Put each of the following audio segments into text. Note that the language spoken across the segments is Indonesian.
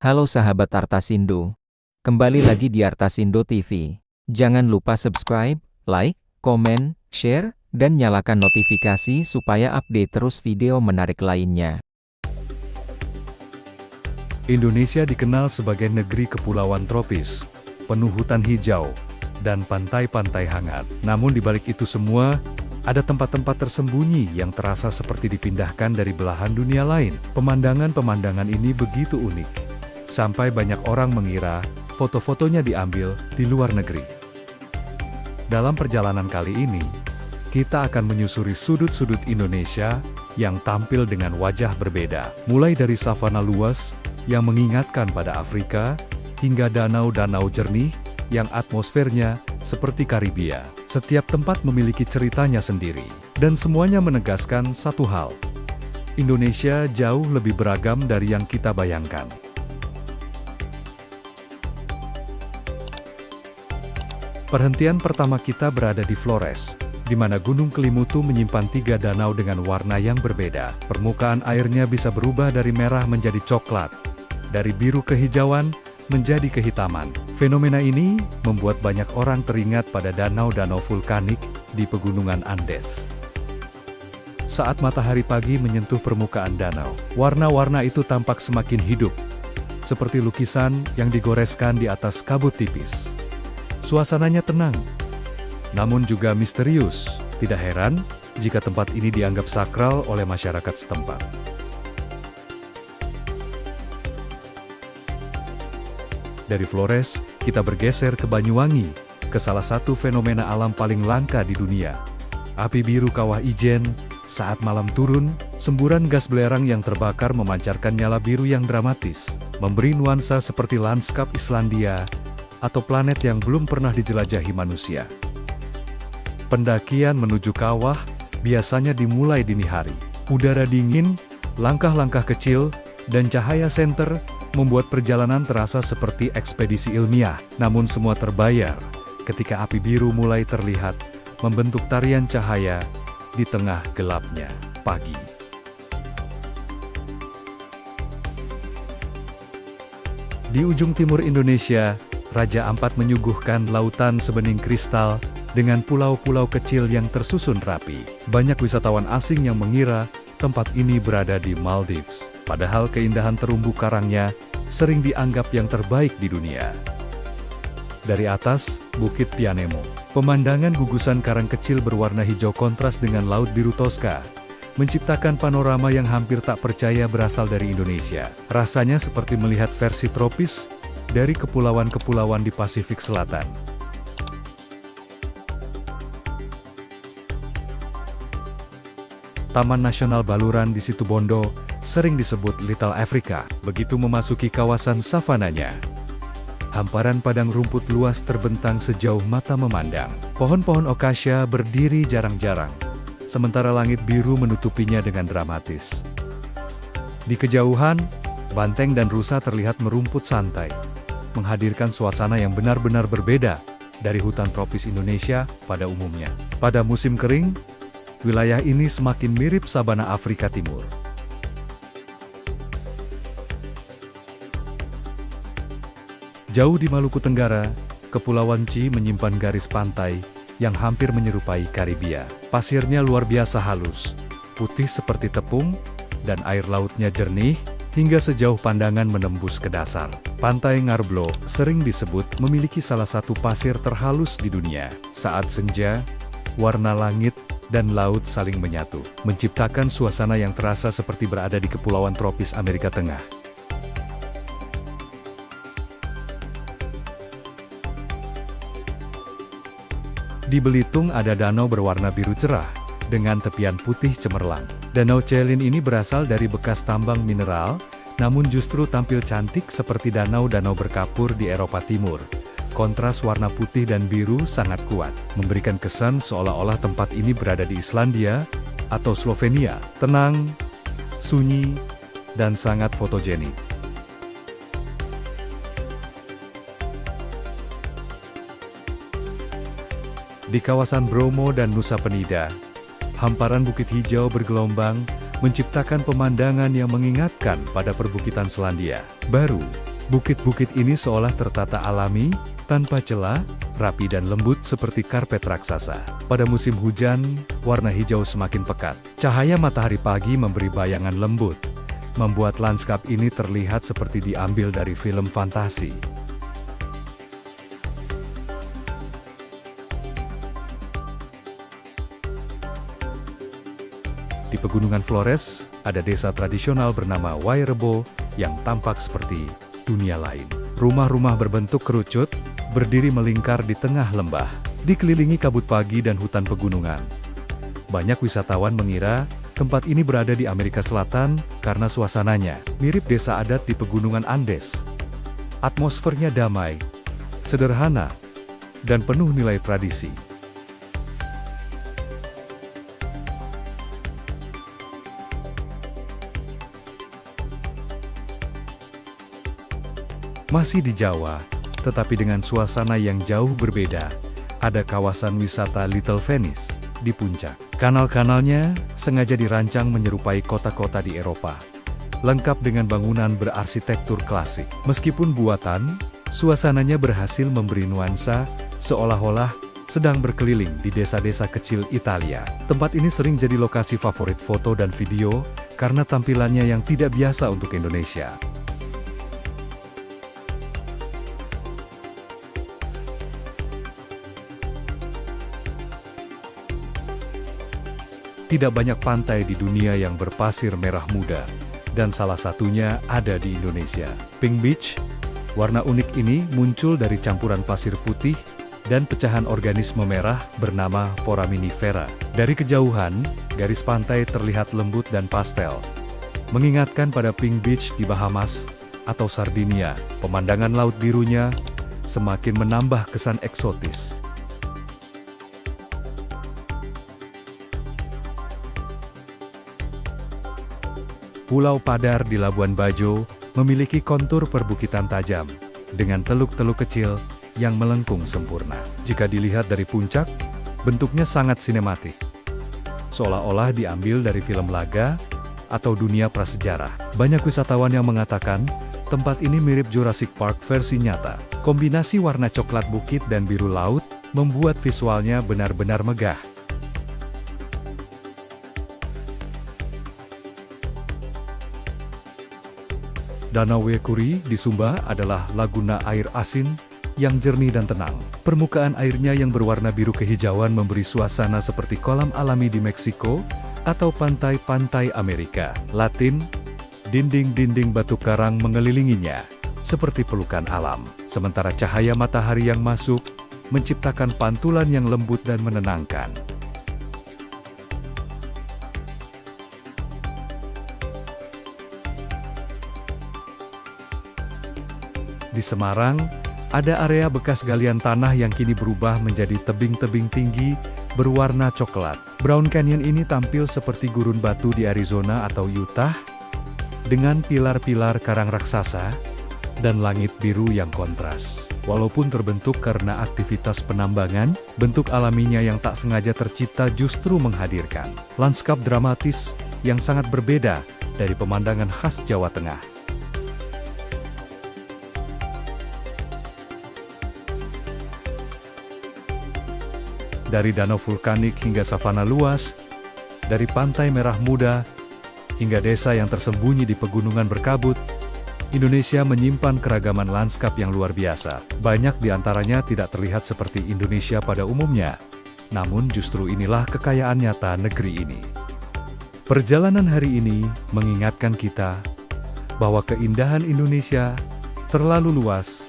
Halo sahabat Artasindo. Kembali lagi di Artasindo TV. Jangan lupa subscribe, like, komen, share, dan nyalakan notifikasi supaya update terus video menarik lainnya. Indonesia dikenal sebagai negeri kepulauan tropis, penuh hutan hijau, dan pantai-pantai hangat. Namun di balik itu semua, ada tempat-tempat tersembunyi yang terasa seperti dipindahkan dari belahan dunia lain. Pemandangan-pemandangan ini begitu unik, sampai banyak orang mengira foto-fotonya diambil di luar negeri. Dalam perjalanan kali ini, kita akan menyusuri sudut-sudut Indonesia yang tampil dengan wajah berbeda. Mulai dari savana luas yang mengingatkan pada Afrika, hingga danau-danau jernih yang atmosfernya seperti Karibia. Setiap tempat memiliki ceritanya sendiri, dan semuanya menegaskan satu hal: Indonesia jauh lebih beragam dari yang kita bayangkan. Perhentian pertama kita berada di Flores, di mana Gunung Kelimutu menyimpan 3 danau dengan warna yang berbeda. Permukaan airnya bisa berubah dari merah menjadi coklat, dari biru kehijauan menjadi kehitaman. Fenomena ini membuat banyak orang teringat pada danau-danau vulkanik di pegunungan Andes. Saat matahari pagi menyentuh permukaan danau, warna-warna itu tampak semakin hidup, seperti lukisan yang digoreskan di atas kabut tipis. Suasananya tenang, namun juga misterius. Tidak heran jika tempat ini dianggap sakral oleh masyarakat setempat. Dari Flores, kita bergeser ke Banyuwangi, ke salah satu fenomena alam paling langka di dunia. Api biru Kawah Ijen. Saat malam turun, semburan gas belerang yang terbakar memancarkan nyala biru yang dramatis, memberi nuansa seperti lanskap Islandia, atau planet yang belum pernah dijelajahi manusia. Pendakian menuju kawah biasanya dimulai dini hari. Udara dingin, langkah-langkah kecil, dan cahaya senter membuat perjalanan terasa seperti ekspedisi ilmiah. Namun semua terbayar ketika api biru mulai terlihat, membentuk tarian cahaya di tengah gelapnya pagi. Di ujung timur Indonesia, Raja Ampat menyuguhkan lautan sebening kristal dengan pulau-pulau kecil yang tersusun rapi. Banyak wisatawan asing yang mengira tempat ini berada di Maldives, padahal keindahan terumbu karangnya sering dianggap yang terbaik di dunia. Dari atas, Bukit Pianemo, pemandangan gugusan karang kecil berwarna hijau kontras dengan laut biru Toska, menciptakan panorama yang hampir tak percaya berasal dari Indonesia. Rasanya seperti melihat versi tropis dari kepulauan-kepulauan di Pasifik Selatan. Taman Nasional Baluran di Situbondo sering disebut Little Africa. Begitu memasuki kawasan savananya, hamparan padang rumput luas terbentang sejauh mata memandang. Pohon-pohon akasia berdiri jarang-jarang, sementara langit biru menutupinya dengan dramatis. Di kejauhan, banteng dan rusa terlihat merumput santai, menghadirkan suasana yang benar-benar berbeda dari hutan tropis Indonesia pada umumnya. Pada musim kering, wilayah ini semakin mirip sabana Afrika Timur. Jauh di Maluku Tenggara, Kepulauan Chi menyimpan garis pantai yang hampir menyerupai Karibia. Pasirnya luar biasa halus, putih seperti tepung, dan air lautnya jernih hingga sejauh pandangan menembus ke dasar. Pantai Ngarblo sering disebut memiliki salah satu pasir terhalus di dunia. Saat senja, warna langit dan laut saling menyatu, menciptakan suasana yang terasa seperti berada di kepulauan tropis Amerika Tengah. Di Belitung ada danau berwarna biru cerah, dengan tepian putih cemerlang. Danau Celin ini berasal dari bekas tambang mineral, namun justru tampil cantik seperti danau-danau berkapur di Eropa Timur. Kontras warna putih dan biru sangat kuat, memberikan kesan seolah-olah tempat ini berada di Islandia atau Slovenia. Tenang, sunyi, dan sangat fotogenik. Di kawasan Bromo dan Nusa Penida, hamparan bukit hijau bergelombang menciptakan pemandangan yang mengingatkan pada perbukitan Selandia Baru. Bukit-bukit ini seolah tertata alami, tanpa celah, rapi dan lembut seperti karpet raksasa. Pada musim hujan, warna hijau semakin pekat. Cahaya matahari pagi memberi bayangan lembut, membuat lanskap ini terlihat seperti diambil dari film fantasi. Di Pegunungan Flores, ada desa tradisional bernama Wairebo yang tampak seperti dunia lain. Rumah-rumah berbentuk kerucut, berdiri melingkar di tengah lembah, dikelilingi kabut pagi dan hutan pegunungan. Banyak wisatawan mengira tempat ini berada di Amerika Selatan karena suasananya mirip desa adat di Pegunungan Andes. Atmosfernya damai, sederhana, dan penuh nilai tradisi. Masih di Jawa, tetapi dengan suasana yang jauh berbeda, ada kawasan wisata Little Venice di puncak. Kanal-kanalnya sengaja dirancang menyerupai kota-kota di Eropa, lengkap dengan bangunan berarsitektur klasik. Meskipun buatan, suasananya berhasil memberi nuansa, seolah-olah sedang berkeliling di desa-desa kecil Italia. Tempat ini sering jadi lokasi favorit foto dan video, karena tampilannya yang tidak biasa untuk Indonesia. Tidak banyak pantai di dunia yang berpasir merah muda, dan salah satunya ada di Indonesia. Pink Beach, warna unik ini muncul dari campuran pasir putih dan pecahan organisme merah bernama foraminifera. Dari kejauhan, garis pantai terlihat lembut dan pastel, mengingatkan pada Pink Beach di Bahamas atau Sardinia. Pemandangan laut birunya semakin menambah kesan eksotis. Pulau Padar di Labuan Bajo memiliki kontur perbukitan tajam, dengan teluk-teluk kecil yang melengkung sempurna. Jika dilihat dari puncak, bentuknya sangat sinematik, seolah-olah diambil dari film laga atau dunia prasejarah. Banyak wisatawan yang mengatakan, tempat ini mirip Jurassic Park versi nyata. Kombinasi warna coklat bukit dan biru laut, membuat visualnya benar-benar megah. Danau Wekuri di Sumba adalah laguna air asin yang jernih dan tenang. Permukaan airnya yang berwarna biru kehijauan memberi suasana seperti kolam alami di Meksiko atau pantai-pantai Amerika Latin. Dinding-dinding batu karang mengelilinginya, seperti pelukan alam. Sementara cahaya matahari yang masuk, menciptakan pantulan yang lembut dan menenangkan. Di Semarang, ada area bekas galian tanah yang kini berubah menjadi tebing-tebing tinggi, berwarna coklat. Brown Canyon ini tampil seperti gurun batu di Arizona atau Utah, dengan pilar-pilar karang raksasa, dan langit biru yang kontras. Walaupun terbentuk karena aktivitas penambangan, bentuk alaminya yang tak sengaja tercipta justru menghadirkan lanskap dramatis yang sangat berbeda dari pemandangan khas Jawa Tengah. Dari danau vulkanik hingga savana luas, dari pantai merah muda, hingga desa yang tersembunyi di pegunungan berkabut, Indonesia menyimpan keragaman lanskap yang luar biasa. Banyak di antaranya tidak terlihat seperti Indonesia pada umumnya, namun justru inilah kekayaan nyata negeri ini. Perjalanan hari ini mengingatkan kita bahwa keindahan Indonesia terlalu luas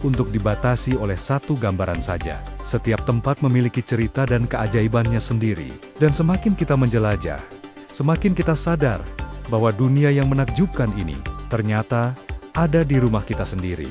untuk dibatasi oleh satu gambaran saja. Setiap tempat memiliki cerita dan keajaibannya sendiri. Dan semakin kita menjelajah, semakin kita sadar bahwa dunia yang menakjubkan ini ternyata ada di rumah kita sendiri.